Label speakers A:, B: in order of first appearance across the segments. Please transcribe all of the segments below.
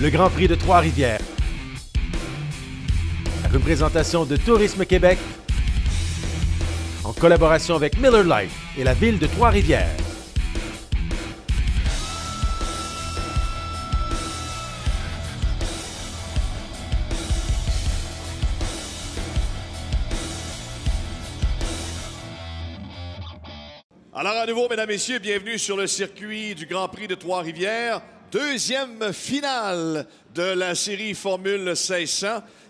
A: le Grand Prix de Trois-Rivières. Une présentation de Tourisme Québec en collaboration avec Miller Lite et la ville de Trois-Rivières.
B: Alors à nouveau, mesdames et messieurs, bienvenue sur le circuit du Grand Prix de Trois-Rivières. Deuxième finale de la série Formule 1600.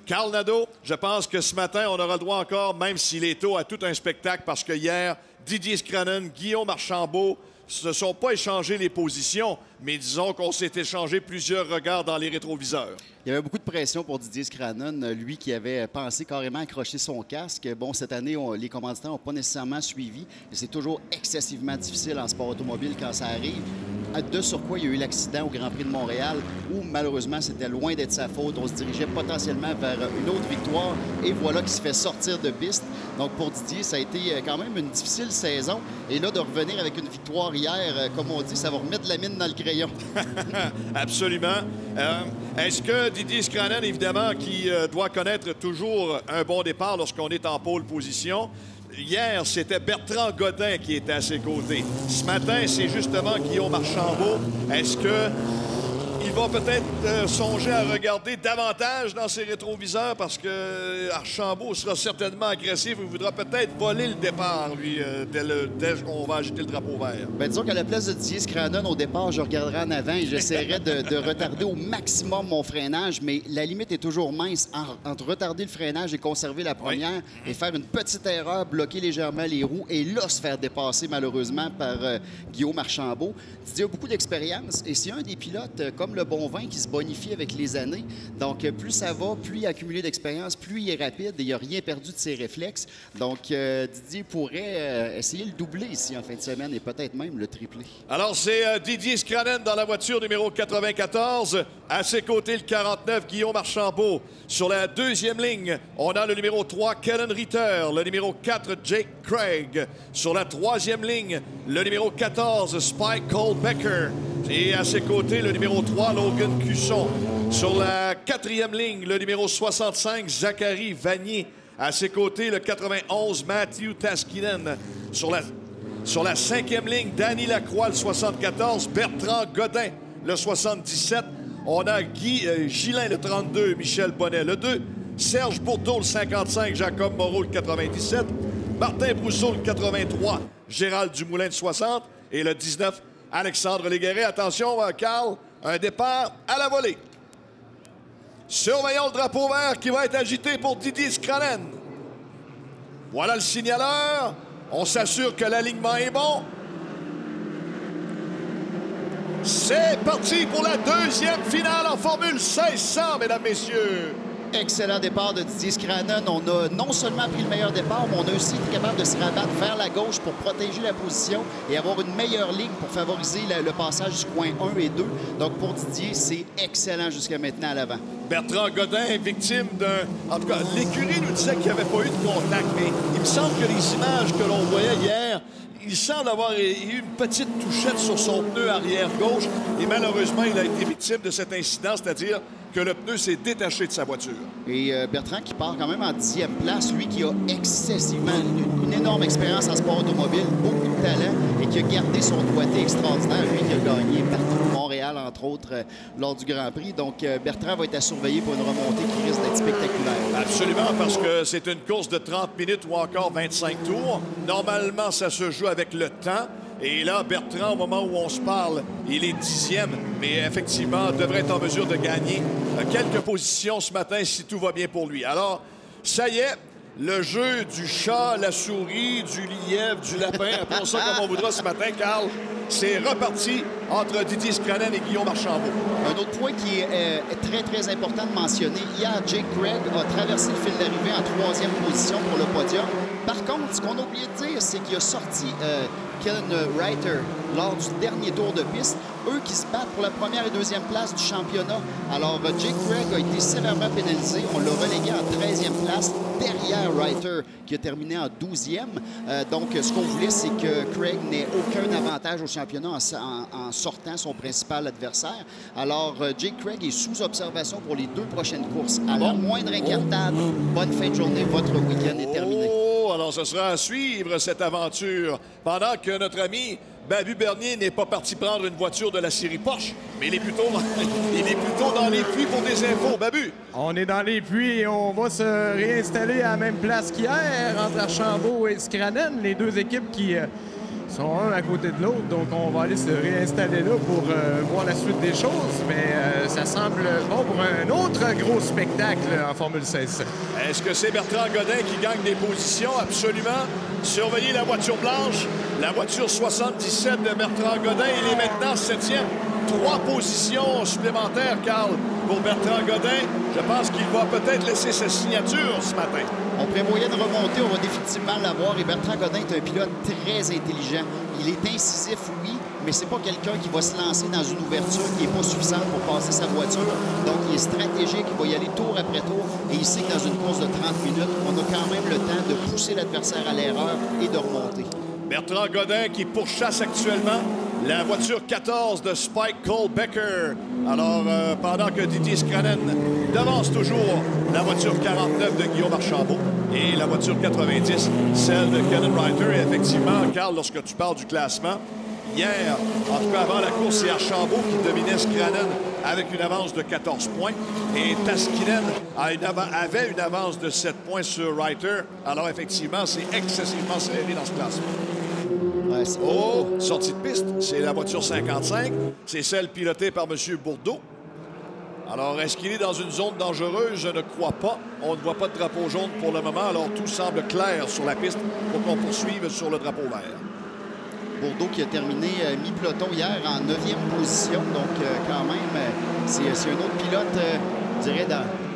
B: Carl Nadeau, je pense que ce matin, on aura le droit encore, même s'il est tôt, à tout un spectacle parce que hier, Didier Scrannen, Guillaume Archambault ne se sont pas échangés les positions, mais disons qu'on s'est échangé plusieurs regards dans les rétroviseurs.
C: Il y avait beaucoup de pression pour Didier Scrannen, lui qui avait pensé carrément accrocher son casque. Bon, cette année, les commanditaires n'ont pas nécessairement suivi. C'est toujours excessivement difficile en sport automobile quand ça arrive. De sur quoi il y a eu l'accident au Grand Prix de Montréal où, malheureusement, c'était loin d'être sa faute. On se dirigeait potentiellement vers une autre victoire. Et voilà qu'il se fait sortir de piste. Donc, pour Didier, ça a été quand même une difficile saison. Et là, de revenir avec une victoire hier, comme on dit, ça va remettre de la mine dans le crayon.
B: Absolument. Est-ce que Didier Scrannen, évidemment, qui doit connaître toujours un bon départ lorsqu'on est en pole position, hier, c'était Bertrand Godin qui était à ses côtés. Ce matin, c'est justement Guillaume Archambault. Est-ce qu'il va peut-être songer à regarder davantage dans ses rétroviseurs parce que Archambault sera certainement agressif et voudra peut-être voler le départ, lui, dès qu'on va agiter le drapeau vert?
C: Bien, disons qu'à la place de Didier Scrannen, au départ, je regarderai en avant et j'essaierai de retarder au maximum mon freinage, mais la limite est toujours mince entre retarder le freinage et conserver la première et faire une petite erreur, bloquer légèrement les roues et là se faire dépasser malheureusement par Guillaume Archambault. Didier a beaucoup d'expérience et c'est un des pilotes comme le bon vin qui se bonifie avec les années. Donc, plus ça va, plus il a accumulé d'expérience, plus il est rapide et il n'a rien perdu de ses réflexes. Donc, Didier pourrait essayer le doubler ici en fin de semaine et peut-être même le tripler.
B: Alors, c'est Didier Scrannen dans la voiture numéro 94. À ses côtés, le 49, Guillaume Archambault. Sur la deuxième ligne, on a le numéro 3, Kellen Ritter. Le numéro 4, Jake Craig. Sur la troisième ligne, le numéro 14, Spike Colbecker. Et à ses côtés, le numéro 3, Logan Cusson. Sur la quatrième ligne, le numéro 65, Zachary Vanier. À ses côtés, le 91, Matthew Taskinen. Sur la cinquième ligne, Danny Lacroix, le 74, Bertrand Godin, le 77. On a Guy Gillin, le 32, Michel Bonnet, le 2. Serge Bourdeau, le 55, Jacob Moreau, le 97. Martin Brousseau, le 83, Gérald Dumoulin, le 60. Et le 19, Alexandre Léguéret. Attention, Carl, un départ à la volée. Surveillons le drapeau vert qui va être agité pour Didier Scrannen. Voilà le signaleur. On s'assure que l'alignement est bon. C'est parti pour la deuxième finale en Formule 1600, mesdames, messieurs.
C: Excellent départ de Didier Scrannen. On a non seulement pris le meilleur départ, mais on a aussi été capable de se rabattre vers la gauche pour protéger la position et avoir une meilleure ligne pour favoriser le passage du coin 1 et 2. Donc, pour Didier, c'est excellent jusqu'à maintenant à l'avant.
B: Bertrand Godin est victime d'un... En tout cas, l'écurie nous disait qu'il n'y avait pas eu de contact, mais il me semble que les images que l'on voyait hier, il semble avoir eu une petite touchette sur son pneu arrière gauche et malheureusement, il a été victime de cet incident, c'est-à-dire que le pneu s'est détaché de sa voiture.
C: Et Bertrand qui part quand même en 10e place, lui qui a excessivement une énorme expérience en sport automobile, beaucoup de talent et qui a gardé son doigté extraordinaire, lui qui a gagné partout à Montréal, entre autres, lors du Grand Prix. Donc Bertrand va être à surveiller pour une remontée qui risque d'être spectaculaire.
B: Absolument, parce que c'est une course de 30 minutes ou encore 25 tours. Normalement, ça se joue avec le temps. Et là, Bertrand, au moment où on se parle, il est 10e, mais effectivement, devrait être en mesure de gagner quelques positions ce matin si tout va bien pour lui. Alors, ça y est, le jeu du chat, la souris, du lièvre, du lapin, appelons ça comme on voudra ce matin, Carl, c'est reparti entre Didier Scrannen et Guillaume Archambault.
C: Un autre point qui est très, très important de mentionner, hier, Jake Craig a traversé le fil d'arrivée en 3e position pour le podium. Par contre, ce qu'on a oublié de dire, c'est qu'il a sorti Kellen Reiter lors du dernier tour de piste. Eux qui se battent pour la première et deuxième place du championnat. Alors, Jake Craig a été sévèrement pénalisé. On l'a relégué en 13e place derrière Reiter qui a terminé en 12e. Donc, ce qu'on voulait, c'est que Craig n'ait aucun avantage au championnat en sortant son principal adversaire. Alors, Jake Craig est sous observation pour les 2 prochaines courses. À la moindre incartade, bonne fin de journée. Votre week-end est terminé.
B: Alors, ce sera à suivre cette aventure pendant que notre ami Babu Bernier n'est pas parti prendre une voiture de la série Porsche, mais il est plutôt dans les puits pour des infos. Babu!
D: On est dans les puits et on va se réinstaller à la même place qu'hier entre Archambault et Scranen, les 2 équipes qui sont un à côté de l'autre. Donc, on va aller se réinstaller là pour voir la suite des choses. Mais ça semble bon pour un autre gros spectacle en Formule 16.
B: Est-ce que c'est Bertrand Godin qui gagne des positions? Absolument. Surveillez la voiture blanche. La voiture 77 de Bertrand Godin. Il est maintenant 7e. 3 positions supplémentaires, Carl, pour Bertrand Godin. Je pense qu'il va peut-être laisser sa signature ce matin.
C: On prévoyait de remonter, on va définitivement l'avoir. Et Bertrand Godin est un pilote très intelligent. Il est incisif, oui, mais c'est pas quelqu'un qui va se lancer dans une ouverture qui n'est pas suffisante pour passer sa voiture. Donc, il est stratégique, il va y aller tour après tour. Et il sait que dans une course de 30 minutes, on a quand même le temps de pousser l'adversaire à l'erreur et de remonter.
B: Bertrand Godin qui pourchasse actuellement la voiture 14 de Spike Colbecker. Alors, pendant que Didier Scranen devance toujours la voiture 49 de Guillaume Archambault et la voiture 90, celle de Kellen Reiter. Et effectivement, Carl, lorsque tu parles du classement, hier, en tout cas avant la course, c'est Archambault qui dominait Scranen avec une avance de 14 points. Et Taskinen avait une avance de 7 points sur Reiter. Alors, effectivement, c'est excessivement serré dans ce classement.
C: Ouais,
B: sortie de piste, c'est la voiture 55. C'est celle pilotée par M. Bourdeau. Alors, est-ce qu'il est dans une zone dangereuse? Je ne crois pas. On ne voit pas de drapeau jaune pour le moment. Alors, tout semble clair sur la piste pour qu'on poursuive sur le drapeau vert.
C: Bourdeau qui a terminé mi-peloton hier en 9e position. Donc, quand même, c'est un autre pilote, je dirais,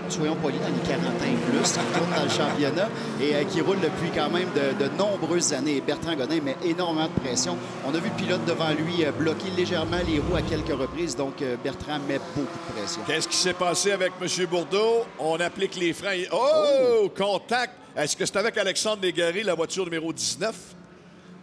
C: soyons polis, dans les 40 ans et plus, qui tourne dans le championnat et qui roule depuis quand même de nombreuses années. Bertrand Godin met énormément de pression. On a vu le pilote devant lui bloquer légèrement les roues à quelques reprises, donc Bertrand met beaucoup de pression.
B: Qu'est-ce qui s'est passé avec M. Bourdeau? On applique les freins. Oh! Contact! Est-ce que c'est avec Alexandre Légaré, la voiture numéro 19?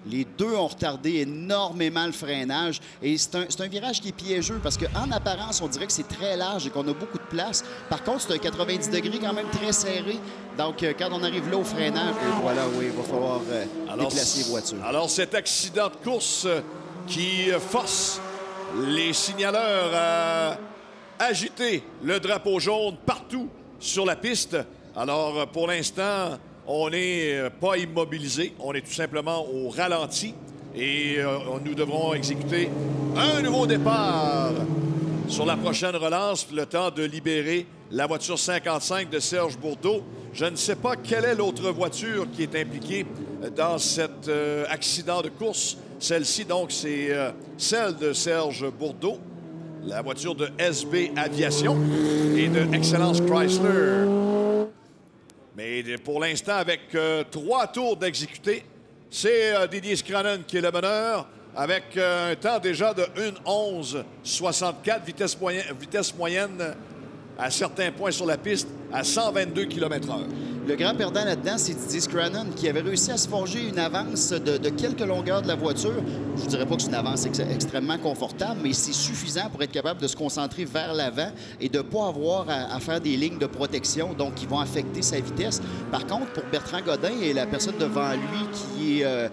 C: Les 2 ont retardé énormément le freinage. Et c'est un virage qui est piégeux parce qu'en apparence, on dirait que c'est très large et qu'on a beaucoup de place. Par contre, c'est un 90 degrés quand même très serré. Donc, quand on arrive là au freinage, voilà, oui, il va falloir déplacer les voitures.
B: Alors, cet accident de course qui force les signaleurs à agiter le drapeau jaune partout sur la piste. Alors, pour l'instant, on n'est pas immobilisé, on est tout simplement au ralenti et nous devrons exécuter un nouveau départ sur la prochaine relance, le temps de libérer la voiture 55 de Serge Bourdeau. Je ne sais pas quelle est l'autre voiture qui est impliquée dans cet accident de course. Celle-ci, donc, c'est celle de Serge Bourdeau, la voiture de SB Aviation et de Excellence Chrysler. Mais pour l'instant, avec 3 tours d'exécuter, c'est Didier Scranen qui est le meneur avec un temps déjà de 1:11:64, vitesse moyenne à certains points sur la piste à 122 km/h.
C: Le grand perdant là-dedans, c'est Didier Scranen qui avait réussi à se forger une avance de quelques longueurs de la voiture. Je ne dirais pas que c'est une avance extrêmement confortable, mais c'est suffisant pour être capable de se concentrer vers l'avant et de ne pas avoir à faire des lignes de protection, donc qui vont affecter sa vitesse. Par contre, pour Bertrand Godin et la personne devant lui qui est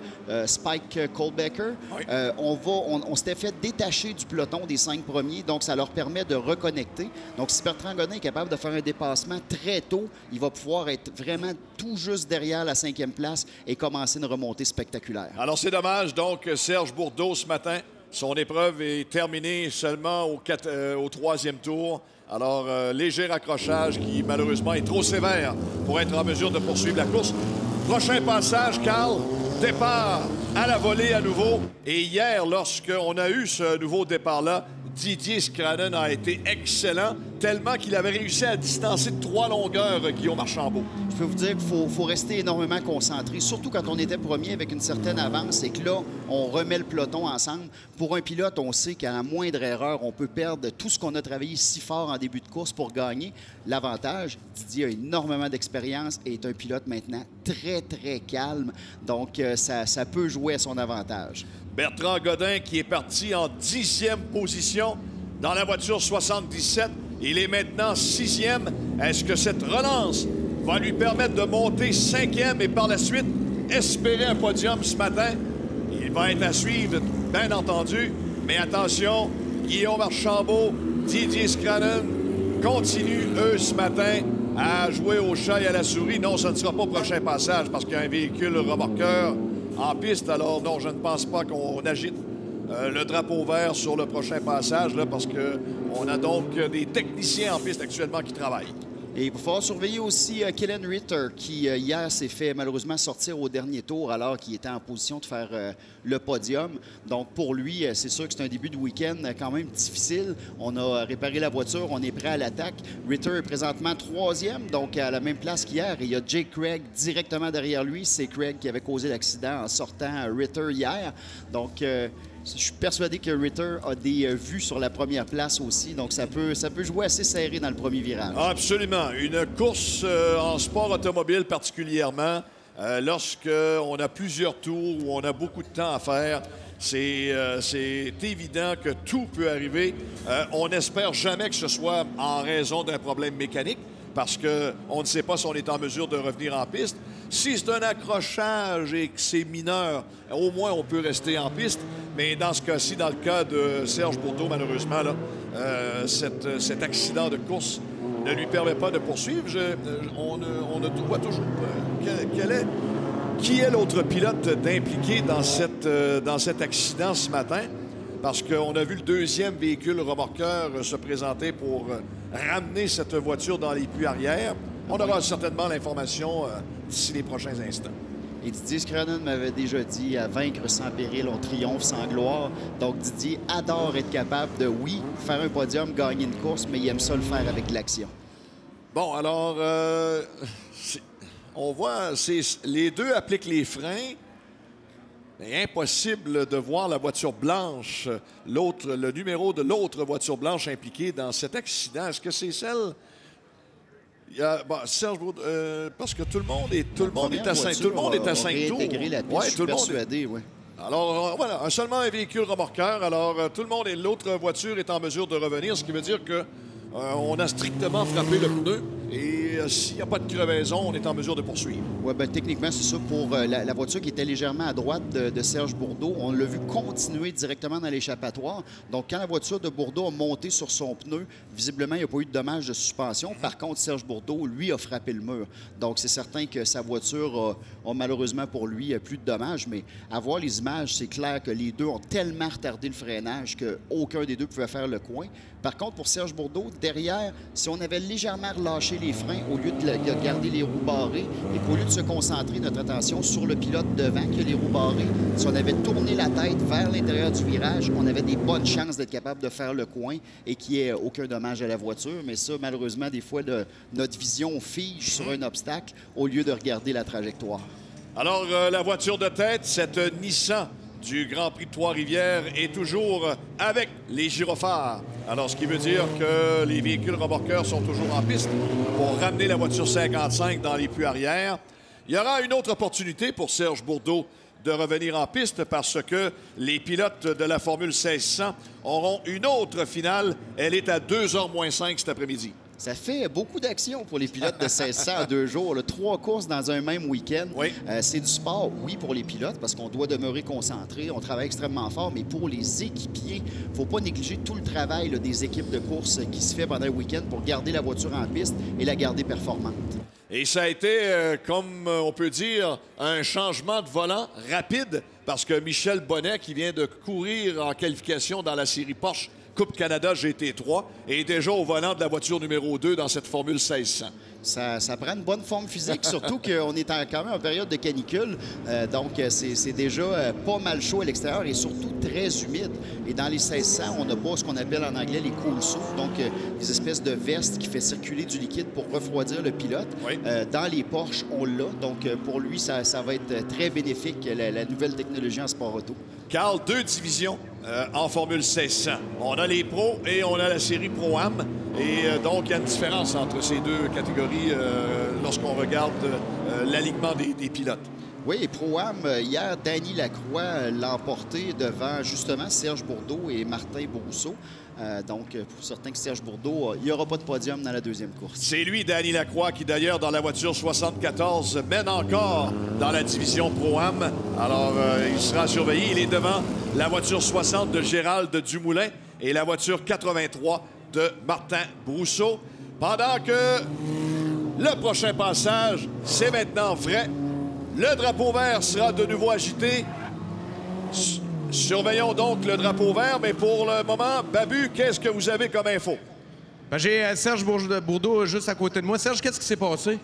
C: Spike Colbecker, oui. On s'était fait détacher du peloton des 5 premiers, donc ça leur permet de reconnecter. Donc, si Bertrand Godin est capable de faire un dépassement très tôt, il va pouvoir être vraiment tout juste derrière la 5e place et commencer une remontée spectaculaire.
B: Alors, c'est dommage. Donc, Serge Bourdeau, ce matin, son épreuve est terminée seulement au 3e tour. Alors, léger raccrochage qui, malheureusement, est trop sévère pour être en mesure de poursuivre la course. Prochain passage, Carl, départ à la volée à nouveau. Et hier, lorsqu'on a eu ce nouveau départ-là, Didier Scranen a été excellent, tellement qu'il avait réussi à distancer de 3 longueurs Guillaume Archambault.
C: peux vous dire qu'il faut rester énormément concentré, surtout quand on était premier avec une certaine avance et que là, on remet le peloton ensemble. Pour un pilote, on sait qu'à la moindre erreur, on peut perdre tout ce qu'on a travaillé si fort en début de course pour gagner. L'avantage, Didier a énormément d'expérience et est un pilote maintenant très, très calme. Donc, ça peut jouer à son avantage.
B: Bertrand Godin qui est parti en 10e position dans la voiture 77. Il est maintenant 6e. Est-ce que cette relance va lui permettre de monter 5e et par la suite espérer un podium ce matin? Il va être à suivre, bien entendu. Mais attention, Guillaume Archambault, Didier Scrannon continuent, eux, ce matin, à jouer au chat et à la souris. Non, ce ne sera pas au prochain passage parce qu'il y a un véhicule remorqueur en piste. Alors non, je ne pense pas qu'on agite le drapeau vert sur le prochain passage, là, parce qu'on a donc des techniciens en piste actuellement qui travaillent.
C: Et il va falloir surveiller aussi Kellen Ritter, qui hier s'est fait malheureusement sortir au dernier tour alors qu'il était en position de faire le podium. Donc pour lui, c'est sûr que c'est un début de week-end quand même difficile. On a réparé la voiture, on est prêt à l'attaque. Ritter est présentement 3e, donc à la même place qu'hier. Et il y a Jake Craig directement derrière lui. C'est Craig qui avait causé l'accident en sortant Ritter hier. Donc je suis persuadé que Ritter a des vues sur la première place aussi, donc ça peut jouer assez serré dans le premier virage.
B: Absolument. Une course en sport automobile particulièrement, lorsqu'on a plusieurs tours où on a beaucoup de temps à faire, c'est évident que tout peut arriver. On n'espère jamais que ce soit en raison d'un problème mécanique, parce qu'on ne sait pas si on est en mesure de revenir en piste. Si c'est un accrochage et que c'est mineur, au moins on peut rester en piste. Mais dans ce cas-ci, dans le cas de Serge Bourdeau, malheureusement, là, cet accident de course ne lui permet pas de poursuivre. On ne voit toujours pas qui est l'autre pilote d'impliqué dans cet accident ce matin. Parce qu'on a vu le deuxième véhicule remorqueur se présenter pour ramener cette voiture dans les puits arrière. On aura certainement l'information d'ici les prochains instants.
C: Et Didier Scrannon m'avait déjà dit, à vaincre sans péril, on triomphe sans gloire. Donc Didier adore être capable de, oui, faire un podium, gagner une course, mais il aime ça le faire avec de l'action.
B: Bon, alors, on voit, les deux appliquent les freins. C'est impossible de voir la voiture blanche, le numéro de l'autre voiture blanche impliquée dans cet accident. Est-ce que c'est celle... Serge Bourdeau, parce que tout le monde est à 5 tours.
C: Ouais, je suis persuadé, oui.
B: Alors, voilà, seulement un véhicule remorqueur. Alors, tout le monde et l'autre voiture est en mesure de revenir, ce qui veut dire que on a strictement frappé le pneu. Et s'il n'y a pas de crevaison, on est en mesure de poursuivre.
C: Oui, bien, techniquement, c'est ça. Pour la voiture qui était légèrement à droite de Serge Bourdeau, on l'a vu continuer directement dans l'échappatoire. Donc, quand la voiture de Bourdeau a monté sur son pneu, visiblement, il n'y a pas eu de dommage de suspension. Par contre, Serge Bourdeau, lui, a frappé le mur. Donc, c'est certain que sa voiture a malheureusement pour lui plus de dommages. Mais à voir les images, c'est clair que les deux ont tellement retardé le freinage qu'aucun des deux pouvait faire le coin. Par contre, pour Serge Bourdeau, derrière, si on avait légèrement relâché les freins au lieu de garder les roues barrées et qu'au lieu de se concentrer notre attention sur le pilote devant qui a les roues barrées, si on avait tourné la tête vers l'intérieur du virage, on avait des bonnes chances d'être capable de faire le coin et qu'il n'y ait aucun dommage à la voiture. Mais ça, malheureusement, des fois, notre vision fige sur un obstacle au lieu de regarder la trajectoire.
B: Alors, la voiture de tête, cette Nissan du Grand Prix de Trois-Rivières, est toujours avec les gyrophares. Alors, ce qui veut dire que les véhicules remorqueurs sont toujours en piste pour ramener la voiture 55 dans les puits arrière. Il y aura une autre opportunité pour Serge Bourdeau de revenir en piste parce que les pilotes de la Formule 1600 auront une autre finale. Elle est à 2h moins 5 cet après-midi.
C: Ça fait beaucoup d'action pour les pilotes de 1600 en 2 jours. Là, 3 courses dans un même week-end.
B: Oui.
C: C'est du sport, oui, pour les pilotes, parce qu'on doit demeurer concentré. On travaille extrêmement fort, mais pour les équipiers, il ne faut pas négliger tout le travail là, des équipes de course qui se fait pendant le week-end pour garder la voiture en piste et la garder performante.
B: Et ça a été, comme on peut dire, un changement de volant rapide parce que Michel Bonnet, qui vient de courir en qualification dans la série Porsche Coupe Canada GT3 et est déjà au volant de la voiture numéro 2 dans cette Formule 1600.
C: Ça prend une bonne forme physique, surtout qu'on est quand même en période de canicule. Donc, c'est déjà pas mal chaud à l'extérieur et surtout très humide. Et dans les 1600, on n'a pas ce qu'on appelle en anglais les cool suits, donc des espèces de vestes qui fait circuler du liquide pour refroidir le pilote. Oui. Dans les Porsche, on l'a. Donc, pour lui, ça va être très bénéfique, la nouvelle technologie en sport auto.
B: Carl, 2 divisions en Formule 1600. On a les pros et on a la série Pro-Am. Et donc, il y a une différence entre ces deux catégories lorsqu'on regarde l'alignement des pilotes.
C: Oui, Pro-Am, hier, Danny Lacroix l'a emporté devant justement Serge Bourdeau et Martin Brousseau. Donc, pour certains que Serge Bourdeau, il n'y aura pas de podium dans la deuxième course.
B: C'est lui, Danny Lacroix, qui d'ailleurs, dans la voiture 74, mène encore dans la division Pro-Am. Alors, il sera surveillé. Il est devant la voiture 60 de Gérald Dumoulin et la voiture 83 de Martin Brousseau. Pendant que le prochain passage, c'est maintenant vrai. Le drapeau vert sera de nouveau agité. Surveillons donc le drapeau vert, mais pour le moment, Babu, qu'est-ce que vous avez comme info?
D: Ben, j'ai Serge Bourdeau juste à côté de moi. Serge, qu'est-ce qui s'est passé?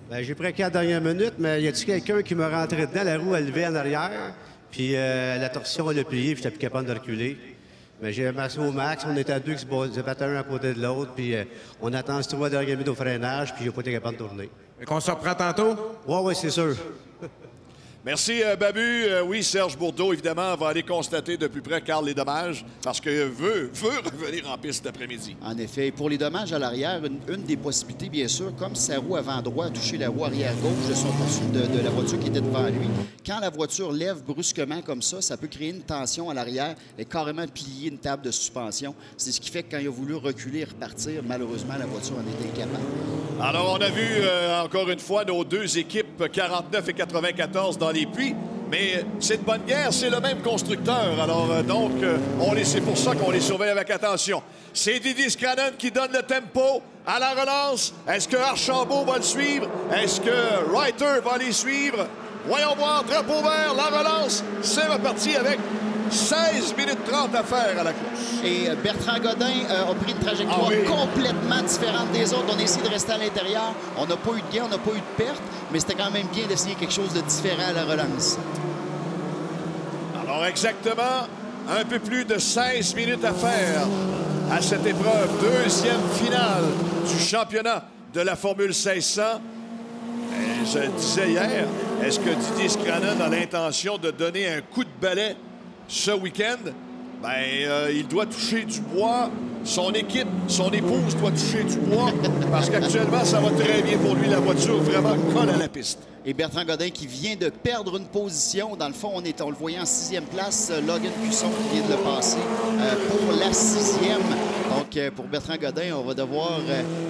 E: Ben, j'ai pris 4 dernières minutes, mais y a-t-il quelqu'un qui m'a rentré dedans, la roue a levé en arrière, puis la torsion elle a plié, puis j'étais plus capable de reculer. Mais j'ai amassé au max, on était à deux qui se battaient un à côté de l'autre, puis on attend ce 3 dernières minutes au freinage, puis j'ai pas été capable de tourner.
D: Et qu'on se reprend tantôt?
E: Oui, c'est sûr.
B: Merci, Babu. Oui, Serge Bourdeau, évidemment, va aller constater de plus près, Carl, les dommages, parce qu'il veut revenir en piste cet après-midi.
C: En effet. Pour les dommages à l'arrière, une des possibilités, bien sûr, comme sa roue avant droit a touché la roue arrière gauche de la voiture qui était devant lui, quand la voiture lève brusquement comme ça peut créer une tension à l'arrière et carrément plier une table de suspension. C'est ce qui fait que quand il a voulu reculer et repartir, malheureusement, la voiture en était incapable.
B: Alors, on a vu, encore une fois, nos deux équipes 49 et 94 dans les puits. Mais c'est de bonne guerre, c'est le même constructeur. Alors, c'est pour ça qu'on les surveille avec attention. C'est Didier Scranen qui donne le tempo à la relance. Est-ce que Archambault va le suivre? Est-ce que Reiter va les suivre? Voyons voir, drapeau vert, la relance. C'est reparti avec 16 minutes 30 à faire à la course.
C: Et Bertrand Godin a pris une trajectoire complètement différente des autres. On a essayé de rester à l'intérieur. On n'a pas eu de gain, on n'a pas eu de perte, mais c'était quand même bien d'essayer quelque chose de différent à la relance.
B: Alors exactement, un peu plus de 16 minutes à faire à cette épreuve. Deuxième finale du championnat de la Formule 1600. Et je disais hier, est-ce que Didier Scranen a l'intention de donner un coup de balai ce week-end? Il doit toucher du bois. Son équipe, son épouse doit toucher du bois parce qu'actuellement, ça va très bien pour lui. La voiture vraiment colle à la piste.
C: Et Bertrand Godin qui vient de perdre une position. Dans le fond, on le voyait en 6e place. Logan Cusson qui vient de le passer pour la 6e. Donc, pour Bertrand Godin, on va devoir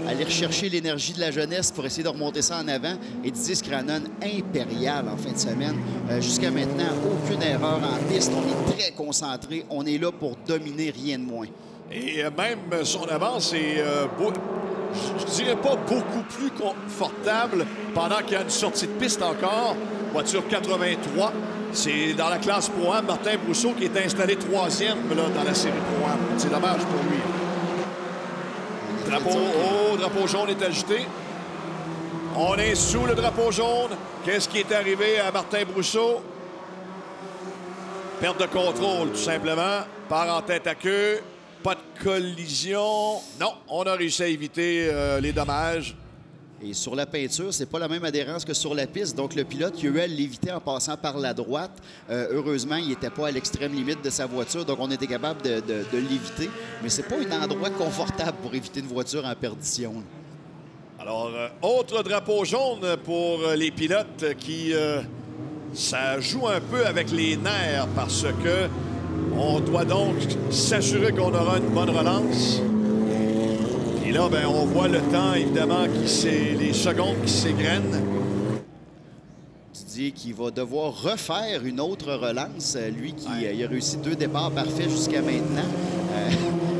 C: aller rechercher l'énergie de la jeunesse pour essayer de remonter ça en avant. Et Didier Scranen, impérial en fin de semaine. Jusqu'à maintenant, aucune erreur en piste. On est très concentré. On est là pour dominer, rien de moins.
B: Et même son avance est, je dirais pas beaucoup plus confortable pendant qu'il y a une sortie de piste encore. Voiture 83. C'est dans la classe Pro-Am, Martin Brousseau qui est installé 3e dans la série Pro-Am. C'est dommage pour lui. Drapeau jaune est agité. On est sous le drapeau jaune. Qu'est-ce qui est arrivé à Martin Brousseau? Perte de contrôle, tout simplement. Part en tête à queue. Pas de collision. Non, on a réussi à éviter les dommages.
C: Et sur la peinture, c'est pas la même adhérence que sur la piste. Donc, le pilote qui a eu à l'éviter en passant par la droite, heureusement, il n'était pas à l'extrême limite de sa voiture. Donc, on était capable de l'éviter. Mais c'est pas un endroit confortable pour éviter une voiture en perdition.
B: Alors, autre drapeau jaune pour les pilotes qui... ça joue un peu avec les nerfs parce que on doit donc s'assurer qu'on aura une bonne relance. Et là, on voit le temps, évidemment, les secondes qui s'égrènent.
C: Didier qui va devoir refaire une autre relance. Lui qui il a réussi 2 départs parfaits jusqu'à maintenant.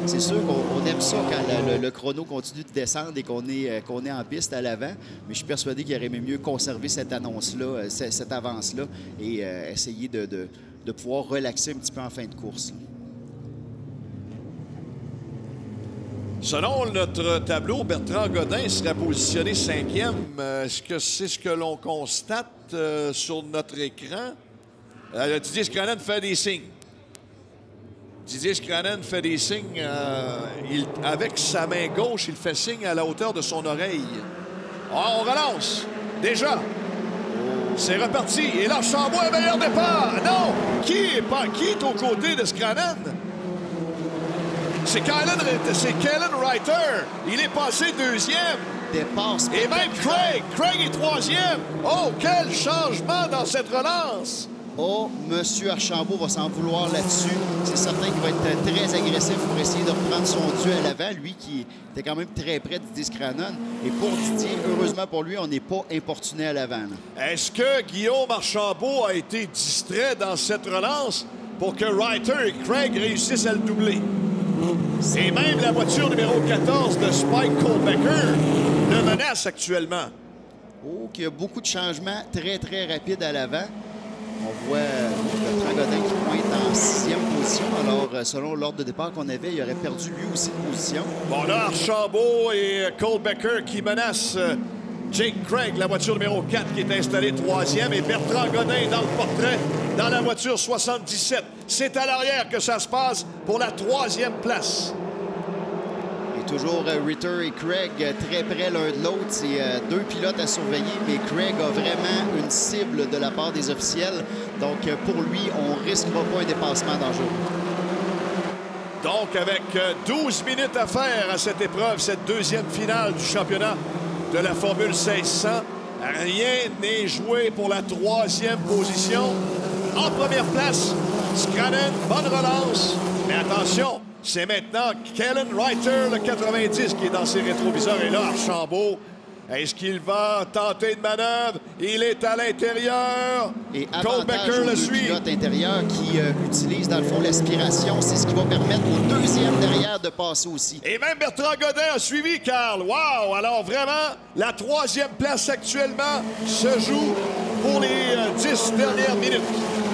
C: C'est sûr qu'on aime ça quand le chrono continue de descendre et qu'on est en piste à l'avant. Mais je suis persuadé qu'il aurait mieux conserver cette annonce-là, cette avance-là et essayer de pouvoir relaxer un petit peu en fin de course.
B: Selon notre tableau, Bertrand Godin serait positionné 5e. Est-ce que c'est ce que l'on constate sur notre écran? Didier Scranen fait des signes. Didier Scranen fait des signes. Avec sa main gauche, il fait signe à la hauteur de son oreille. On relance. Déjà. C'est reparti. Et là, Archambault a un meilleur départ. Non! Qui est aux côtés de Scranen? C'est Kellen Reiter. Il est passé 2e.
C: Départ
B: et même Craig. Craig est 3e. Oh, quel changement dans cette relance!
C: Oh, M. Archambault va s'en vouloir là-dessus. C'est certain qu'il va être très agressif pour essayer de reprendre son duel à l'avant. Lui qui était quand même très près de Didier Scranen. Et pour Didier, heureusement pour lui, on n'est pas importuné à l'avant.
B: Est-ce que Guillaume Archambault a été distrait dans cette relance pour que Reiter et Craig réussissent à le doubler? Et même la voiture numéro 14 de Spike Kohlbecker le menace actuellement.
C: Oh, qu'il y a beaucoup de changements très, très rapides à l'avant. On voit Bertrand Godin qui pointe en 6e position. Alors, selon l'ordre de départ qu'on avait, il aurait perdu lui aussi de position.
B: Bon, là, Archambault et Kohlbecker qui menacent Jake Craig, la voiture numéro 4 qui est installée 3e. Et Bertrand Godin dans le portrait, dans la voiture 77. C'est à l'arrière que ça se passe pour la 3e place.
C: Et toujours Ritter et Craig très près l'un de l'autre. C'est deux pilotes à surveiller, mais Craig a vraiment une cible de la part des officiels. Donc, pour lui, on ne risquera pas un dépassement dangereux.
B: Donc, avec 12 minutes à faire à cette épreuve, cette deuxième finale du championnat de la Formule 1600, rien n'est joué pour la 3e position. En première place, Scranen, bonne relance. Mais attention, c'est maintenant Kellen Reiter, le 90, qui est dans ses rétroviseurs. Et là, Archambault, est-ce qu'il va tenter une manœuvre? Il est à l'intérieur.
C: Et avantage aux deux pilotes intérieurs qui utilisent, dans le fond, l'aspiration. C'est ce qui va permettre au deuxième derrière de passer aussi.
B: Et même Bertrand Godin a suivi, Carl. Wow! Alors, vraiment, la 3e place actuellement se joue pour les 10 dernières minutes.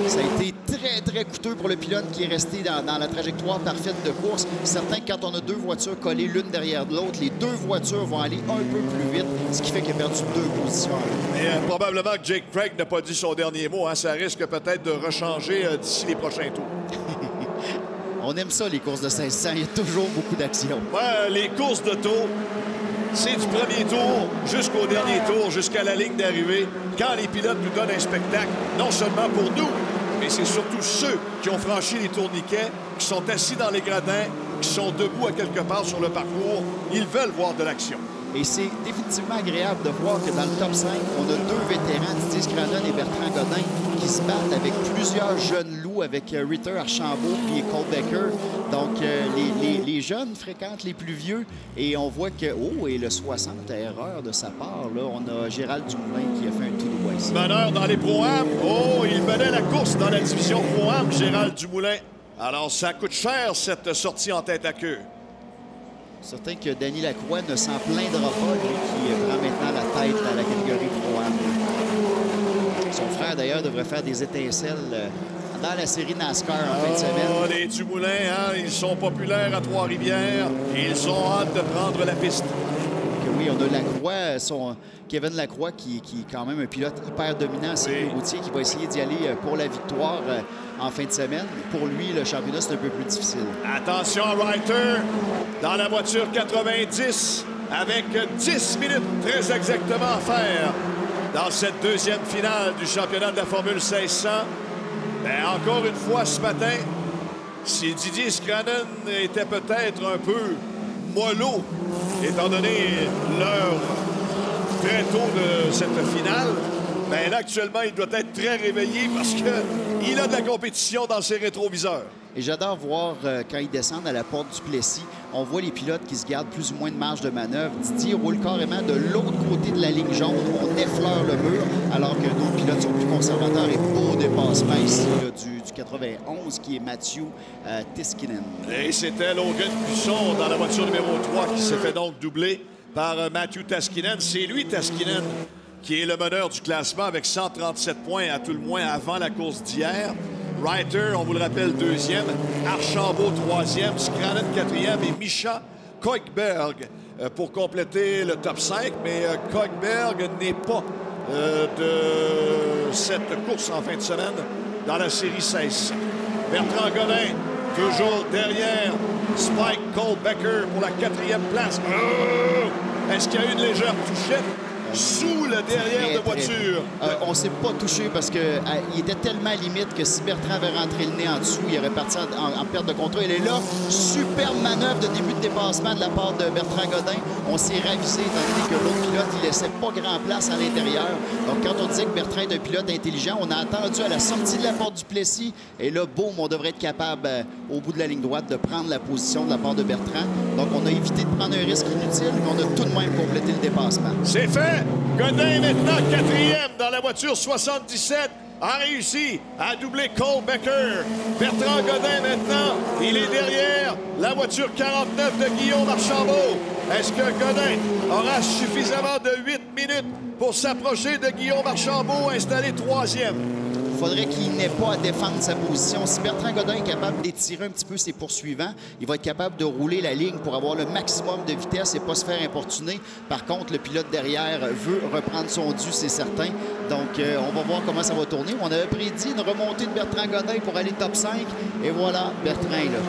C: Ça a été très, très coûteux pour le pilote qui est resté dans la trajectoire parfaite de course. Certain que quand on a deux voitures collées l'une derrière l'autre, les deux voitures vont aller un peu plus vite, ce qui fait qu'il a perdu 2 positions.
B: Mais probablement que Jake Craig n'a pas dit son dernier mot. Hein. Ça risque peut-être de rechanger d'ici les prochains tours.
C: On aime ça, les courses de 1600. Il y a toujours beaucoup d'action.
B: Ouais, les courses de tour, c'est du premier tour jusqu'au dernier tour, jusqu'à la ligne d'arrivée. Quand les pilotes nous donnent un spectacle, non seulement pour nous, mais c'est surtout ceux qui ont franchi les tourniquets, qui sont assis dans les gradins, qui sont debout à quelque part sur le parcours. Ils veulent voir de l'action. Et
C: c'est définitivement agréable de voir que dans le top 5, on a deux vétérans, Didier Scranen et Bertrand Godin, qui se battent avec plusieurs jeunes loups, avec Ritter, Archambault et Kohlbecker. Donc, les jeunes fréquentent les plus vieux. Et on voit que, oh, et le 60 à erreur de sa part, là, on a Gérald Dumoulin qui a fait un tout droit ici.
B: Meneur dans les Pro-Am. Oh, il menait la course dans la division Pro-Am, Gérald Dumoulin. Alors, ça coûte cher, cette sortie en tête à queue.
C: Certain que Danny Lacroix ne s'en plaindra pas, lui qui prend maintenant la tête dans la catégorie Pro-Am. Son frère, d'ailleurs, devrait faire des étincelles dans la série NASCAR en fin de semaine.
B: Les Dumoulin, hein, ils sont populaires à Trois-Rivières et ils ont hâte de prendre la piste.
C: Oui, on a Lacroix, Kevin Lacroix, qui est quand même un pilote hyper dominant, c'est routier, qui va essayer d'y aller pour la victoire en fin de semaine. Pour lui, le championnat, c'est un peu plus difficile.
B: Attention à Reiter dans la voiture 90 avec 10 minutes très exactement à faire dans cette deuxième finale du championnat de la Formule 1600. Mais encore une fois ce matin, si Didier Scranen était peut-être un peu mollo, étant donné l'heure très tôt de cette finale, bien là, actuellement, il doit être très réveillé parce qu'il a de la compétition dans ses rétroviseurs.
C: Et j'adore voir quand ils descendent à la porte du Plessis, on voit les pilotes qui se gardent plus ou moins de marge de manœuvre. Didier roule carrément de l'autre côté de la ligne jaune. On effleure le mur, alors que d'autres pilotes sont plus conservateurs et beau dépassement ici là, du 91, qui est Mathieu Tiskinen.
B: Et c'était Logan Buisson dans la voiture numéro 3 qui s'est fait donc doubler par Mathieu Tiskinen. C'est lui, Tiskinen, qui est le meneur du classement avec 137 points, à tout le moins avant la course d'hier. Reiter, on vous le rappelle, deuxième. Archambault, troisième. Scranen, quatrième. Et Micha Koigberg pour compléter le top 5, mais Koigberg n'est pas de cette course en fin de semaine dans la série 16. Bertrand Godin, toujours derrière Spike Kohlbecker pour la 4e place. Est-ce qu'il y a eu une légère touchette sous le derrière de voiture?
C: On ne s'est pas touché parce qu'il était tellement limite que si Bertrand avait rentré le nez en dessous, il aurait parti en perte de contrôle. Et là, superbe manœuvre de début de dépassement de la part de Bertrand Godin. On s'est ravisé étant donné que l'autre pilote, il laissait pas grand place à l'intérieur. Donc, quand on disait que Bertrand est un pilote intelligent, on a attendu à la sortie de la porte du Plessis. Et là, boum, on devrait être capable, au bout de la ligne droite, de prendre la position de la part de Bertrand. Donc, on a évité de prendre un risque inutile, mais on a tout de même complété le dépassement.
B: C'est fait! Godin maintenant 4e dans la voiture 77 a réussi à doubler Kohlbecker. Bertrand Godin maintenant, il est derrière la voiture 49 de Guillaume Archambault. Est-ce que Godin aura suffisamment de 8 minutes pour s'approcher de Guillaume Archambault, installé 3e?
C: Il faudrait qu'il n'ait pas à défendre sa position. Si Bertrand Godin est capable d'étirer un petit peu ses poursuivants, il va être capable de rouler la ligne pour avoir le maximum de vitesse et pas se faire importuner. Par contre, le pilote derrière veut reprendre son dû, c'est certain. Donc, on va voir comment ça va tourner. On avait prédit une remontée de Bertrand Godin pour aller top 5. Et voilà, Bertrand est là.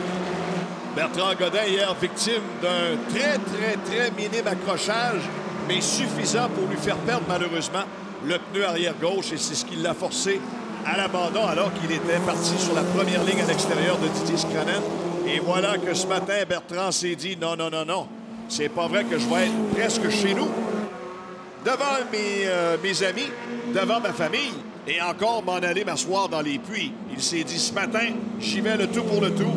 B: Bertrand Godin, hier, victime d'un très minime accrochage, mais suffisant pour lui faire perdre, malheureusement, le pneu arrière gauche. Et c'est ce qui l'a forcé à l'abandon alors qu'il était parti sur la première ligne à l'extérieur de Didier Scranen. Et voilà que ce matin, Bertrand s'est dit non, c'est pas vrai que je vais être presque chez nous, devant mes amis, devant ma famille, et encore m'en aller m'asseoir dans les puits. Il s'est dit ce matin, j'y vais le tout pour le tout.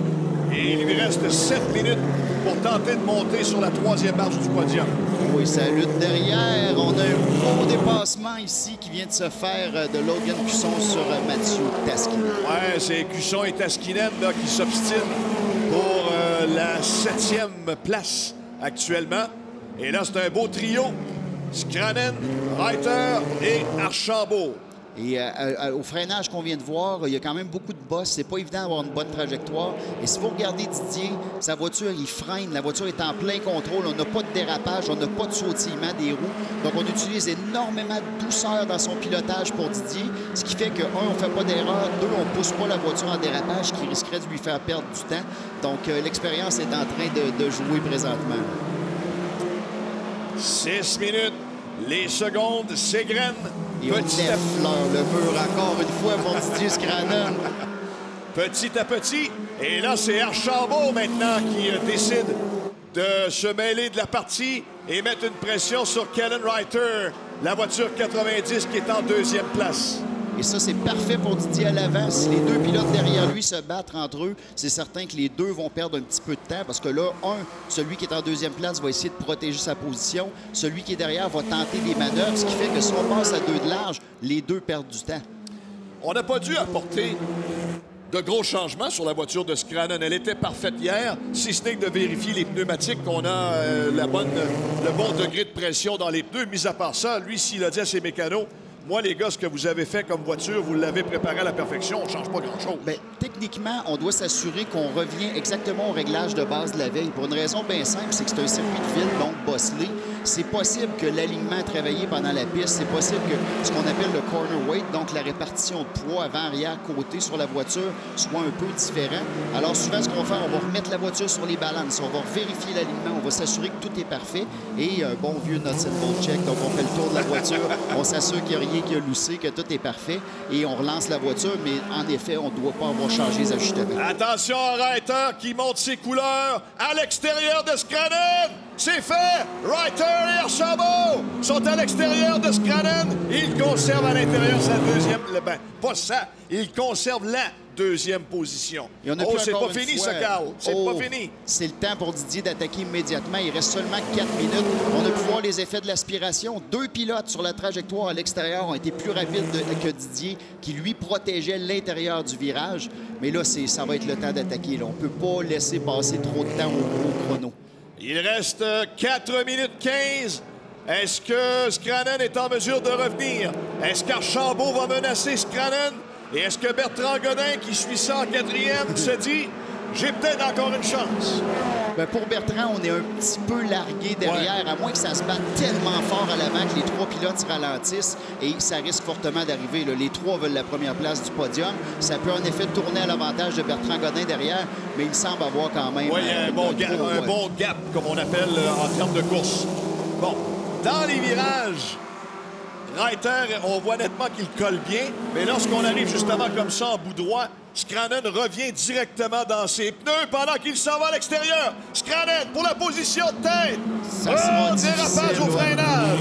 B: Et il lui reste 7 minutes pour tenter de monter sur la 3e marche du podium.
C: Oui, ça lutte derrière. On a un beau dépassement ici qui vient de se faire de Logan Cusson sur Mathieu Taskinen.
B: Ouais, c'est Cusson et Taskinen là, qui s'obstinent pour la 7e place actuellement. Et là, c'est un beau trio. Scranen, Reiter et Archambault.
C: Et au freinage qu'on vient de voir, il y a quand même beaucoup de bosses. C'est pas évident d'avoir une bonne trajectoire. Et si vous regardez Didier, sa voiture, il freine. La voiture est en plein contrôle. On n'a pas de dérapage, on n'a pas de sautillement des roues. Donc, on utilise énormément de douceur dans son pilotage pour Didier. Ce qui fait que, un, on ne fait pas d'erreur. Deux, on ne pousse pas la voiture en dérapage qui risquerait de lui faire perdre du temps. Donc, l'expérience est en train de jouer présentement.
B: 6 minutes. Les secondes s'égrènent.
C: Et on effleure le mur encore une fois pour Didier Scranen.
B: Petit à petit. Et là, c'est Archambault maintenant qui décide de se mêler de la partie et mettre une pression sur Kellen Reiter, la voiture 90 qui est en 2e place.
C: Et ça, c'est parfait pour Didier à l'avant. Si les deux pilotes derrière lui se battent entre eux, c'est certain que les deux vont perdre un petit peu de temps parce que là, celui qui est en 2e place va essayer de protéger sa position. Celui qui est derrière va tenter des manœuvres, ce qui fait que si on passe à 2 de large, les deux perdent du temps.
B: On n'a pas dû apporter de gros changements sur la voiture de Scranen. Elle était parfaite hier, si ce n'est que de vérifier les pneumatiques, qu'on a le bon degré de pression dans les pneus. Mis à part ça, lui, s'il a dit à ses mécanos, moi, les gars, ce que vous avez fait comme voiture, vous l'avez préparé à la perfection, on ne change pas grand-chose.
C: Bien, techniquement, on doit s'assurer qu'on revient exactement au réglage de base de la veille. Pour une raison bien simple, c'est que c'est un circuit de ville, donc bosselé. C'est possible que l'alignement travaillé pendant la piste, c'est possible que ce qu'on appelle le corner weight, donc la répartition de poids avant, arrière, côté sur la voiture, soit un peu différent. Alors souvent, ce qu'on va faire, on va remettre la voiture sur les balances, on va vérifier l'alignement, on va s'assurer que tout est parfait. Et un bon vieux nuts and bolts check, donc on fait le tour de la voiture, on s'assure qu'il n'y a rien qui a loussé, que tout est parfait, et on relance la voiture, mais en effet, on ne doit pas avoir changé les ajustements.
B: Attention à Reiter qui monte ses couleurs à l'extérieur de Scranen. C'est fait! Reiter et Archambault sont à l'extérieur de Scranen. Il conserve à l'intérieur sa 2e... Ben, pas ça. Il conserve la 2e position. Oh, c'est pas fini, ça, Carl. C'est pas fini.
C: C'est le temps pour Didier d'attaquer immédiatement. Il reste seulement 4 minutes. On a pu voir les effets de l'aspiration. 2 pilotes sur la trajectoire à l'extérieur ont été plus rapides que Didier, qui, lui, protégeait l'intérieur du virage. Mais là, ça va être le temps d'attaquer. On ne peut pas laisser passer trop de temps au chrono.
B: Il reste 4 minutes 15. Est-ce que Scranen est en mesure de revenir? Est-ce qu'Archambault va menacer Scranen? Et est-ce que Bertrand Godin, qui suit ça en 4e, se dit « J'ai peut-être encore une chance ».
C: Ben, pour Bertrand, on est un petit peu largué derrière, à moins que ça se batte tellement fort à l'avant que les trois pilotes se ralentissent et ça risque fortement d'arriver. Les trois veulent la première place du podium. Ça peut en effet tourner à l'avantage de Bertrand Godin derrière, mais il semble avoir quand même...
B: Oui, un bon gap, comme on appelle en termes de course. Bon, dans les virages, Reiter, on voit nettement qu'il colle bien, mais lorsqu'on arrive justement comme ça en bout droit, Scranen revient directement dans ses pneus pendant qu'il s'en va à l'extérieur. Scranen pour la position de tête.
C: Ça sera
B: dérapage au
C: ouais.
B: freinage.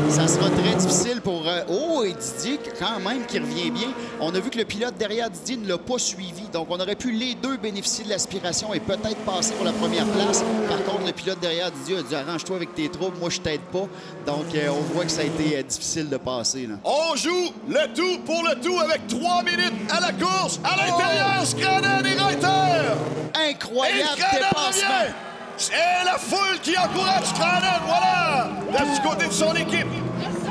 C: Ça sera très difficile pour... Oh, et Didier, quand même, qui revient bien. On a vu que le pilote derrière Didier ne l'a pas suivi. Donc, on aurait pu les deux bénéficier de l'aspiration et peut-être passer pour la première place. Par contre, le pilote derrière Didier a dit « Arrange-toi avec tes troubles, moi, je t'aide pas. » Donc, on voit que ça a été difficile de passer. Là.
B: On joue le tout pour le tout avec 3 minutes à la course. À l'intérieur, Scranen et Reiter.
C: Incroyable
B: et
C: dépassement.
B: C'est la foule qui encourage Scranen, voilà, du côté de son équipe.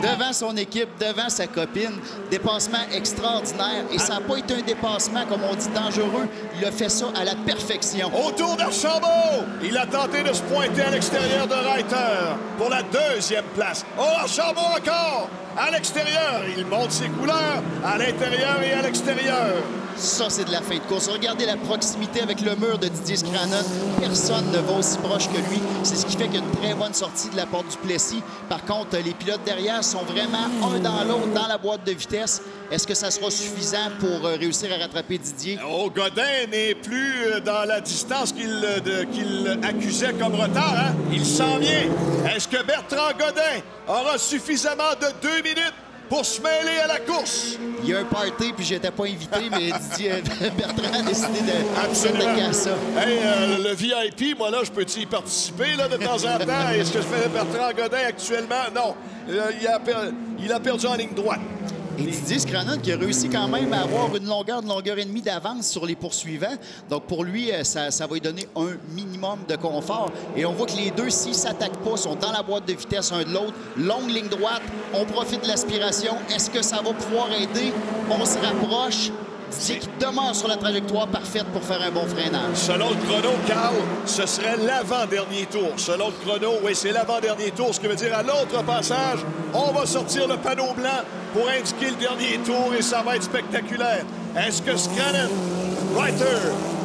C: Devant son équipe, devant sa copine. Dépassement extraordinaire. Et ça n'a pas été un dépassement, comme on dit, dangereux. Il a fait ça à la perfection.
B: Autour d'Archambault, il a tenté de se pointer à l'extérieur de Reiter pour la deuxième place. Oh, Archambault encore! À l'extérieur, il monte ses couleurs à l'intérieur et à l'extérieur.
C: Ça, c'est de la fin de course. Regardez la proximité avec le mur de Didier Scranen. Personne ne va aussi proche que lui. C'est ce qui fait qu'il y a une très bonne sortie de la porte du Plessis. Par contre, les pilotes derrière sont vraiment un dans l'autre dans la boîte de vitesse. Est-ce que ça sera suffisant pour réussir à rattraper Didier?
B: Oh, Godin n'est plus dans la distance qu'il accusait comme retard. Hein? Il s'en vient. Est-ce que Bertrand Godin aura suffisamment de 2 minutes pour se mêler à la course?
C: Il y a un party, puis j'étais pas invité, mais Didier Bertrand a décidé de s'attaquer à ça.
B: Hey, le VIP, moi, là, je peux y participer là, de temps en temps? Est-ce que je fais Bertrand Godin actuellement? Non. Il a perdu en ligne droite.
C: Et Didier Scranen qui a réussi quand même à avoir une longueur et demie d'avance sur les poursuivants. Donc, pour lui, ça va lui donner un minimum de confort. Et on voit que les deux, s'ils ne s'attaquent pas, sont dans la boîte de vitesse un de l'autre. Longue ligne droite, on profite de l'aspiration. Est-ce que ça va pouvoir aider? On se rapproche. Didier qui demeure sur la trajectoire parfaite pour faire un bon freinage.
B: Selon le chrono, Carl, ce serait l'avant-dernier tour. Selon le chrono, oui, c'est l'avant-dernier tour. Ce qui veut dire, à l'autre passage, on va sortir le panneau blanc pour indiquer le dernier tour et ça va être spectaculaire. Est-ce que Scranen, Reiter,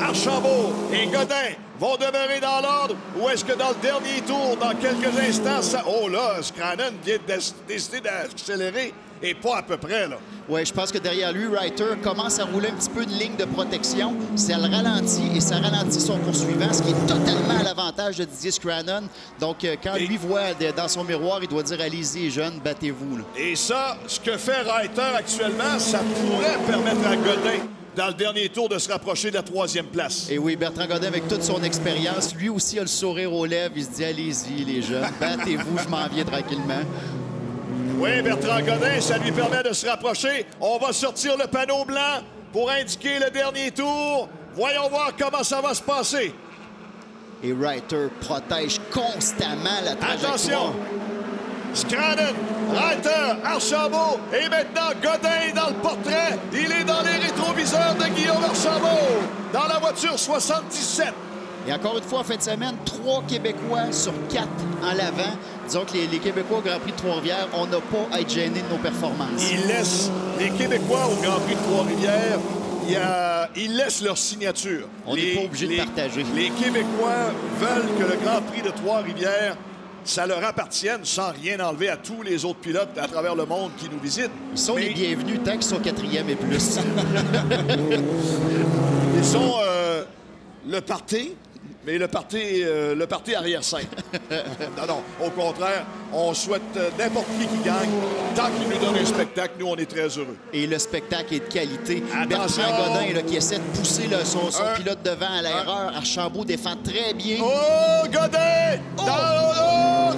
B: Archambault et Godin vont demeurer dans l'ordre ou est-ce que dans le dernier tour, dans quelques instants, ça... Oh là, Scranen vient de décider d'accélérer et pas à peu près, là.
C: Oui, je pense que derrière lui, Reiter commence à rouler un petit peu de ligne de protection. Ça le ralentit et ça ralentit son poursuivant, ce qui est totalement à l'avantage de Didier Scranen. Donc, quand lui voit dans son miroir, il doit dire « Allez-y, les jeunes, battez-vous. »
B: Et ça, ce que fait Reiter actuellement, ça pourrait permettre à Godin, dans le dernier tour, de se rapprocher de la 3e place.
C: Et oui, Bertrand Godin, avec toute son expérience, lui aussi a le sourire aux lèvres. Il se dit « Allez-y, les jeunes, battez-vous, je m'en viens tranquillement. »
B: Oui, Bertrand Godin, ça lui permet de se rapprocher. On va sortir le panneau blanc pour indiquer le dernier tour. Voyons voir comment ça va se passer.
C: Et Reiter protège constamment la trajectoire.
B: Attention! Scranen, Reiter, Archambault et maintenant Godin dans le portrait. Il est dans les rétroviseurs de Guillaume Archambault dans la voiture 77.
C: Et encore une fois, en fin de semaine, 3 Québécois sur 4 en l'avant. Disons que les Québécois au Grand Prix de Trois-Rivières, on n'a pas à être gênés de nos performances.
B: Ils laissent les Québécois au Grand Prix de Trois-Rivières, ils laissent leur signature.
C: On n'est pas obligé de partager.
B: Les Québécois veulent que le Grand Prix de Trois-Rivières, ça leur appartienne sans rien enlever à tous les autres pilotes à travers le monde qui nous visitent.
C: Ils sont les bienvenus tant qu'ils sont 4e et plus.
B: Ils sont le party. Mais le parti arrière-scène. Non, au contraire, on souhaite n'importe qui gagne. Tant qu'il nous donne un spectacle, nous, on est très heureux.
C: Et le spectacle est de qualité.
B: Attention!
C: Bertrand Godin là, qui essaie de pousser là, son pilote devant à l'erreur. Archambault défend très bien.
B: Oh, Godin!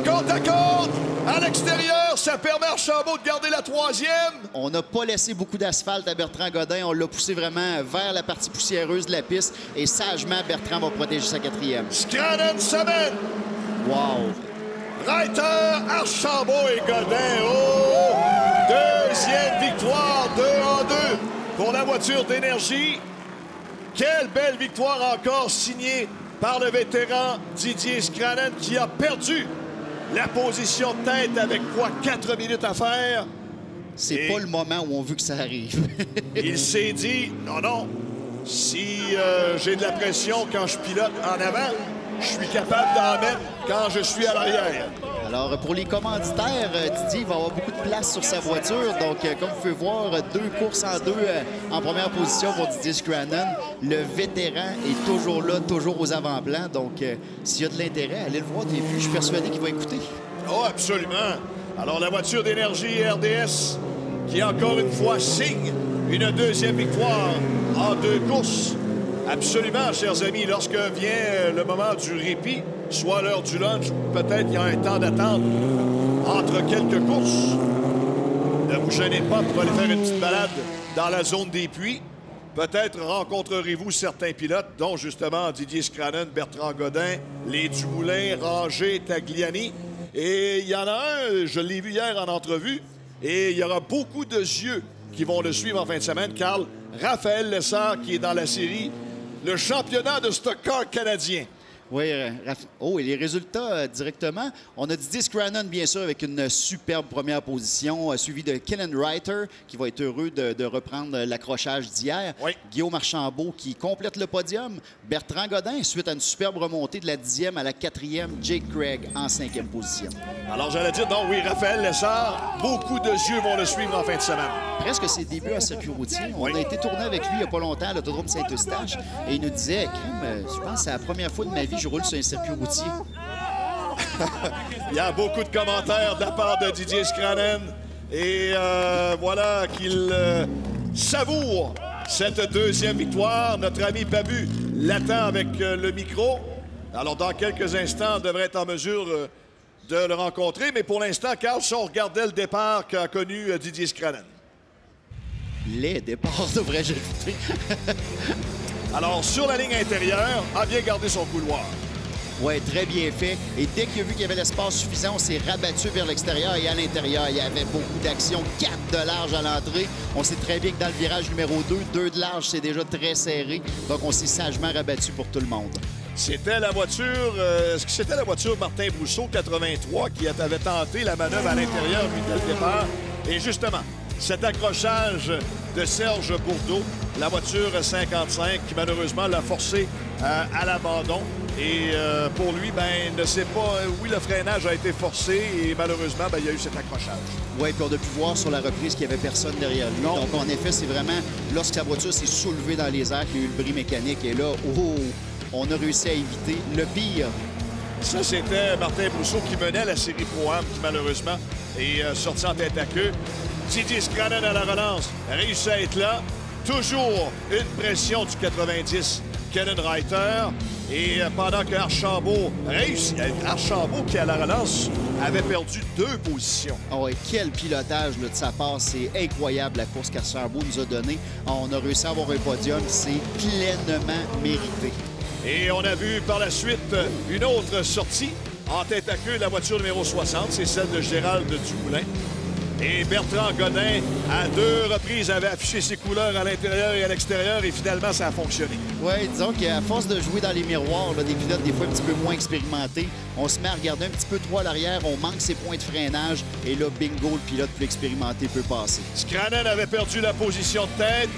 B: Côte à côte! À l'extérieur, ça permet à Archambault de garder la 3e.
C: On n'a pas laissé beaucoup d'asphalte à Bertrand Godin. On l'a poussé vraiment vers la partie poussiéreuse de la piste. Et sagement, Bertrand va protéger sa 4e.
B: Scranen s'amène.
C: Wow!
B: Reiter, Archambault et Godin. Oh! Deuxième victoire, 2-2 pour la voiture d'énergie. Quelle belle victoire encore signée par le vétéran Didier Scranen qui a perdu la position de tête avec quoi 4 minutes à faire.
C: C'est pas le moment où on veut que ça arrive.
B: Il s'est dit, non, si j'ai de la pression quand je pilote en avant, je suis capable d'en mettre quand je suis à l'arrière.
C: Alors, pour les commanditaires, Didier va avoir beaucoup de place sur sa voiture. Donc, comme vous pouvez voir, 2 courses en 2 en première position pour Didier Scranen. Le vétéran est toujours là, toujours aux avant-plans. Donc, s'il y a de l'intérêt, allez le voir au début. Je suis persuadé qu'il va écouter.
B: Oh, absolument. Alors, la voiture d'énergie RDS qui, encore une fois, signe une deuxième victoire en 2 courses. Absolument, chers amis, lorsque vient le moment du répit, soit l'heure du lunch, peut-être il y a un temps d'attente entre quelques courses. Ne vous gênez pas pour aller faire une petite balade dans la zone des puits. Peut-être rencontrerez-vous certains pilotes, dont justement Didier Scranen, Bertrand Godin, les Dumoulin, Ranger, Tagliani. Et il y en a un, je l'ai vu hier en entrevue, et il y aura beaucoup de yeux qui vont le suivre en fin de semaine, Carl. Raphaël Lessard, qui est dans la série le championnat de stock car canadien.
C: Oui, et les résultats directement. On a Didier Scranen, bien sûr, avec une superbe première position, suivi de Kellen Reiter, qui va être heureux de reprendre l'accrochage d'hier.
B: Oui.
C: Guillaume Archambault, qui complète le podium. Bertrand Godin, suite à une superbe remontée de la 10e à la 4e. Jake Craig en 5e position.
B: Alors, j'allais dire, donc oui, Raphaël Lessard, beaucoup de yeux vont le suivre en fin de semaine.
C: Presque ses débuts à circuit routier.
B: Oui.
C: On a été tourné avec lui il n'y a pas longtemps à l'autodrome Saint-Eustache. Et il nous disait, Crime, je pense que c'est la première fois de ma vie que je roule sur un circuit routier.
B: Il y a beaucoup de commentaires de la part de Didier Scranen. Et voilà qu'il savoure cette deuxième victoire. Notre ami Babu l'attend avec le micro. Alors, dans quelques instants, on devrait être en mesure de le rencontrer. Mais pour l'instant, Carl, si on regardait le départ qu'a connu Didier Scranen.
C: Les départs, devrais-je ajouter.
B: Alors, sur la ligne intérieure, a bien gardé son couloir.
C: Oui, très bien fait. Et dès qu'il a vu qu'il y avait l'espace suffisant, on s'est rabattu vers l'extérieur et à l'intérieur, il y avait beaucoup d'action. 4 de large à l'entrée. On sait très bien que dans le virage numéro 2, 2 de large, c'est déjà très serré. Donc, on s'est sagement rabattu pour tout le monde.
B: C'était la voiture, est-ce que c'était la voiture Martin Brousseau 83 qui avait tenté la manœuvre à l'intérieur lui dès le départ? Et justement, cet accrochage de Serge Bourdeau, la voiture 55 qui malheureusement l'a forcé à l'abandon. Et pour lui, ben, ne sait pas, oui, le freinage a été forcé et malheureusement, ben, il y a eu cet accrochage.
C: Oui, puis on a pu voir sur la reprise qu'il n'y avait personne derrière lui. Donc, en effet, c'est vraiment lorsque sa voiture s'est soulevée dans les airs qu'il y a eu le bris mécanique. Et là, on a réussi à éviter le pire.
B: Ça, c'était Martin Brousseau qui menait la série Pro-Am, qui malheureusement est sorti en tête à queue. Didier Scranen à la relance, réussit à être là. Toujours une pression du 90, Kellen Reiter. Et pendant que Archambault réussit, Archambault qui à la relance avait perdu 2 positions.
C: Oh, et quel pilotage là, de sa part. C'est incroyable la course qu'Archambault nous a donnée. On a réussi à avoir un podium. C'est pleinement mérité.
B: Et on a vu par la suite une autre sortie en tête à queue, la voiture numéro 60. C'est celle de Gérald Dumoulin. Et Bertrand Godin, à 2 reprises, avait affiché ses couleurs à l'intérieur et à l'extérieur et finalement, ça a fonctionné.
C: Oui, disons qu'à force de jouer dans les miroirs, là, des pilotes des fois un petit peu moins expérimentés, on se met à regarder un petit peu trop à l'arrière, on manque ses points de freinage et là, bingo, le pilote plus expérimenté peut passer.
B: Scranen avait perdu la position de tête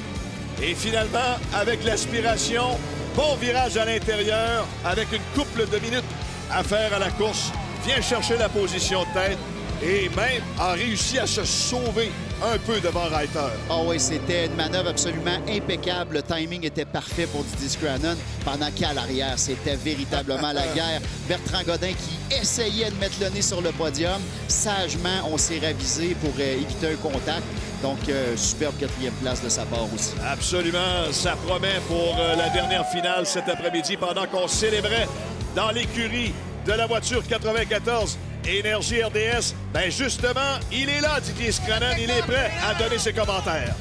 B: et finalement, avec l'aspiration, bon virage à l'intérieur, avec une couple de minutes à faire à la course, vient chercher la position de tête. Et même a réussi à se sauver un peu devant Reiter.
C: Ah oui, c'était une manœuvre absolument impeccable. Le timing était parfait pour Didier Scranen. Pendant qu'à l'arrière, c'était véritablement la guerre. Bertrand Godin qui essayait de mettre le nez sur le podium. Sagement, on s'est ravisé pour éviter un contact. Donc, superbe 4e place de sa part aussi.
B: Absolument. Ça promet pour la dernière finale cet après-midi pendant qu'on célébrait dans l'écurie de la voiture 94 Énergie RDS. Ben justement, il est là, Didier Scranen. Il est prêt à donner ses commentaires.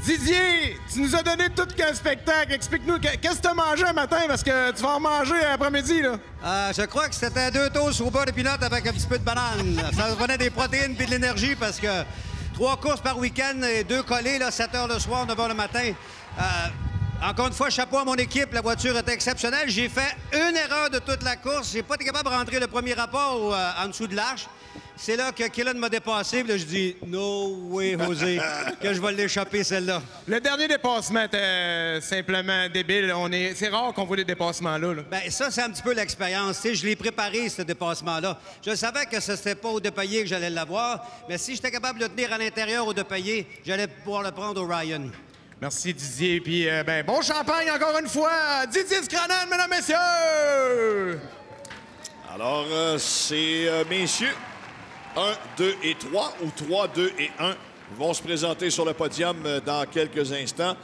D: Didier, tu nous as donné tout qu'un spectacle. Explique-nous, qu'est-ce que tu as mangé un matin? Parce que tu vas en manger après-midi, là.
F: Je crois que c'était 2 toasts au beurre de pinot avec un petit peu de banane. Ça prenait des protéines puis de l'énergie parce que 3 courses par week-end et 2 collés, là, 7 h le soir, 9 h le matin. Encore une fois, chapeau à mon équipe. La voiture était exceptionnelle. J'ai fait une erreur de toute la course. J'ai pas été capable de rentrer le premier rapport en dessous de l'arche. C'est là que Killen m'a dépassé. Puis là, je dis, no way, José, que je vais l'échapper, celle-là.
D: Le dernier dépassement était simplement débile. C'est rare qu'on voit des dépassements-là. Là.
F: Bien, ça, c'est un petit peu l'expérience. Tu sais, je l'ai préparé, ce dépassement-là. Je savais que ce n'était pas au dépayé que j'allais l'avoir, mais si j'étais capable de le tenir à l'intérieur au dépayé, j'allais pouvoir le prendre au Ryan.
D: Merci, Didier. Puis, bon champagne encore une fois. Didier Scrannon, mesdames, messieurs!
B: Alors, c'est messieurs 1, 2 et 3 ou 3, 2 et 1 vont se présenter sur le podium dans quelques instants.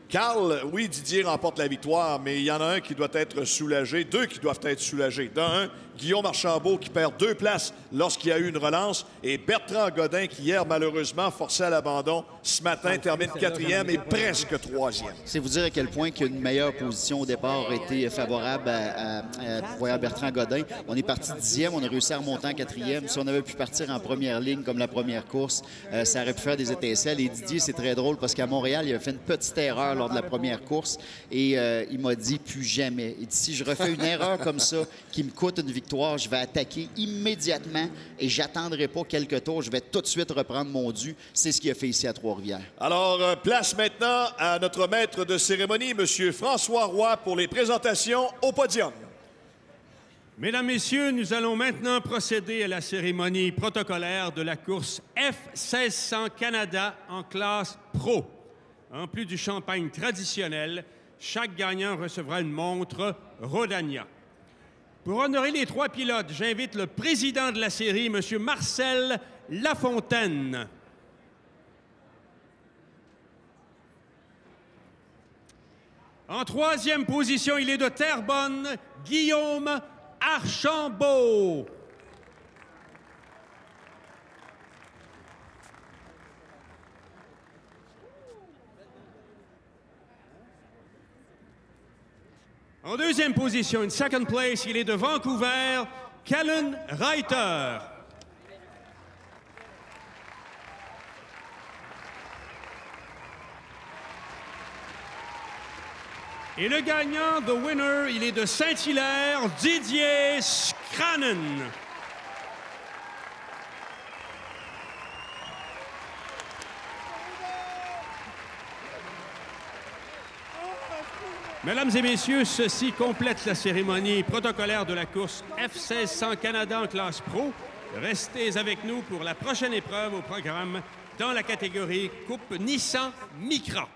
B: Carl, oui, Didier remporte la victoire, mais il y en a un qui doit être soulagé, deux qui doivent être soulagés. D'un, Guillaume Archambault qui perd 2 places lorsqu'il y a eu une relance, et Bertrand Godin qui hier, malheureusement, forcé à l'abandon, ce matin termine 4e et presque 3e.
C: C'est vous dire à quel point qu'une meilleure position au départ a été favorable à Bertrand Godin. On est parti 10e, on a réussi à remonter en 4e. Si on avait pu partir en première ligne comme la première course, ça aurait pu faire des étincelles. Et Didier, c'est très drôle parce qu'à Montréal, il a fait une petite erreur lors de la première course et il m'a dit plus jamais. Il dit, si je refais une erreur comme ça qui me coûte une victoire, je vais attaquer immédiatement et j'attendrai pas quelques tours. Je vais tout de suite reprendre mon dû. C'est ce qu'il a fait ici à Trois-Rivières.
B: Alors, place maintenant à notre maître de cérémonie, M. François Roy, pour les présentations au podium.
G: Mesdames, Messieurs, nous allons maintenant procéder à la cérémonie protocolaire de la course F1600 Canada en classe Pro. En plus du champagne traditionnel, chaque gagnant recevra une montre Rodania. Pour honorer les 3 pilotes, j'invite le président de la série, M. Marcel Lafontaine. En 3e position, il est de Terrebonne, Guillaume Archambault. En 2e position, in second place, il est de Vancouver, Kellen Reiter. Et le gagnant, the winner, il est de Saint-Hilaire, Didier Scrannon. Mesdames et messieurs, ceci complète la cérémonie protocolaire de la course F1600 Canada en classe Pro. Restez avec nous pour la prochaine épreuve au programme dans la catégorie Coupe Nissan Micra.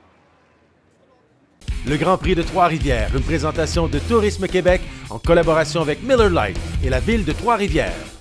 A: Le Grand Prix de Trois-Rivières, une présentation de Tourisme Québec en collaboration avec Miller Lite et la Ville de Trois-Rivières.